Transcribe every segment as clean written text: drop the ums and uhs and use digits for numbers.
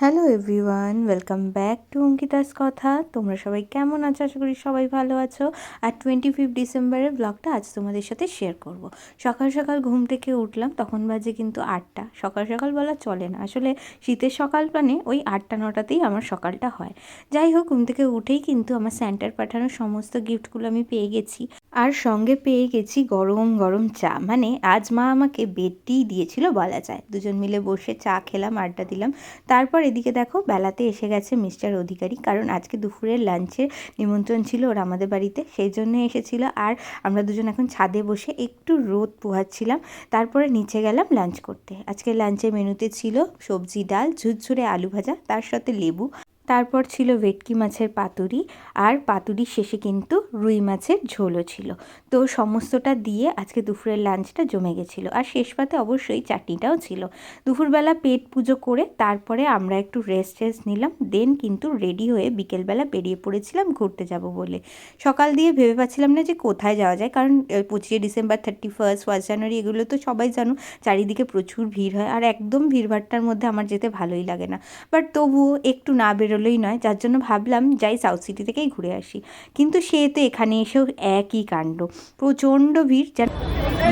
Hello everyone, welcome back to Ankita's কথা। তোমরা সবাই কেমন আছো? আশা করি সবাই ভালো আছো। আর 25 ডিসেম্বরের ব্লগটা আজ তোমাদের সাথে শেয়ার করব। সকাল সকাল ঘুম থেকে উঠলাম, তখন বাজে কিন্তু 8টা। সকাল সকাল বলা চলে না, আসলে শীতের সকাল মানে ওই 8টা-9টাতেই আমার সকালটা হয়। যাই হোক, ঘুম থেকে উঠেই কিন্তু আমার স্যান্টার পাঠানো সমস্ত গিফটগুলো আমি পেয়ে গেছি। আর সঙ্গে পেয়ে গেছি গরম গরম চা, মানে আজ মা আমাকে বেড টি দিয়েছিল বলা যায়। দুজন মিলে বসে চা খেলাম, আড্ডা দিলাম। তারপর এদিকে দেখো বেলাতে এসে গেছে মিস্টার অধিকারী, কারণ আজকে দুপুরের লাঞ্চের নিমন্ত্রণ ছিল ওর আমাদের বাড়িতে, সেই জন্য এসেছিল। আর আমরা দুজন এখন ছাদে বসে একটু রোদ পোহাচ্ছিলাম। তারপরে নিচে গেলাম লাঞ্চ করতে। আজকে লাঞ্চের মেনুতে ছিল সবজি, ডাল, ঝুরঝুরে আলু ভাজা, তার সাথে লেবু। তারপর ছিল ভেটকি মাছের পাতুরি, আর পাতুরির শেষে কিন্তু রুই মাছের ঝোলও ছিল। তো সমস্তটা দিয়ে আজকে দুপুরের লাঞ্চটা জমে গেছিলো। আর শেষ পাতে অবশ্যই চাটনিটাও ছিল। দুপুরবেলা পেট পুজো করে তারপরে আমরা একটু রেস্ট নিলাম, দেন কিন্তু রেডি হয়ে বিকেলবেলা বেরিয়ে পড়েছিলাম ঘুরতে যাব বলে। সকাল দিয়ে ভেবে পাচ্ছিলাম না যে কোথায় যাওয়া যায়, কারণ 25 ডিসেম্বর, 31, 1 জানুয়ারি এগুলো তো সবাই জানো চারিদিকে প্রচুর ভিড় হয়, আর একদম ভিড়ভাট্টার মধ্যে আমার যেতে ভালোই লাগে না। বাট তবুও একটু না বেরোলেই নয়, যার জন্য ভাবলাম যাই সাউথ সিটি থেকেই ঘুরে আসি। কিন্তু সে তো এখানে এসেও একই কাণ্ড, প্রচণ্ড ভিড়। যার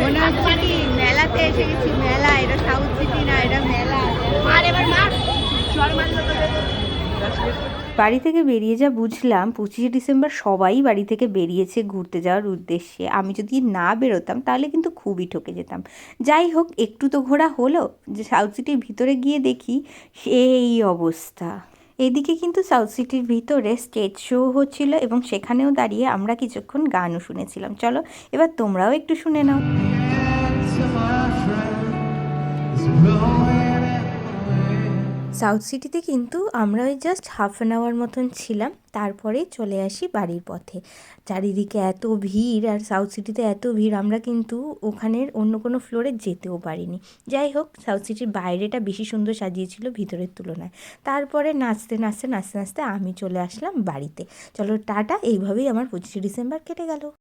মনে হচ্ছে কি মেলাতে এসে গেছি। মেলা, এটা সাউথ সিটি না, এটা মেলা। আর এবার মার চল মারলো বাড়ি থেকে বেরিয়ে যা বুঝলাম, 25 ডিসেম্বর সবাই বাড়ি থেকে বেরিয়েছে ঘুরতে যাওয়ার উদ্দেশ্যে। আমি যদি না বেরোতাম তাহলে কিন্তু খুবই ঠকে যেতাম। যাই হোক, একটু তো ঘোরা হলো। যে সাউথ সিটির ভিতরে গিয়ে দেখি সেই অবস্থা। এদিকে কিন্তু সাউথ সিটির ভিতরে স্টেজ শো হচ্ছিল, এবং সেখানেও দাঁড়িয়ে আমরা কিছুক্ষণ গানও শুনেছিলাম। চলো এবার তোমরাও একটু শুনে নাও। সাউথ সিটিতে কিন্তু আমরা ওই জাস্ট ½ মতন ছিলাম, তারপরেই চলে আসি বাড়ির পথে। চারিদিকে এত ভিড়, আর সাউথ সিটিতে এত ভিড়, আমরা কিন্তু ওখানের অন্য কোনো ফ্লোরে যেতেও পারিনি। যাই হোক, সাউথ সিটির বাইরেটা বেশি সুন্দর সাজিয়েছিল ভিতরের তুলনায়। তারপরে নাচতে নাচতে নাচতে নাচতে আমি চলে আসলাম বাড়িতে। চলো টাটা, এইভাবেই আমার 25 ডিসেম্বর কেটে গেল।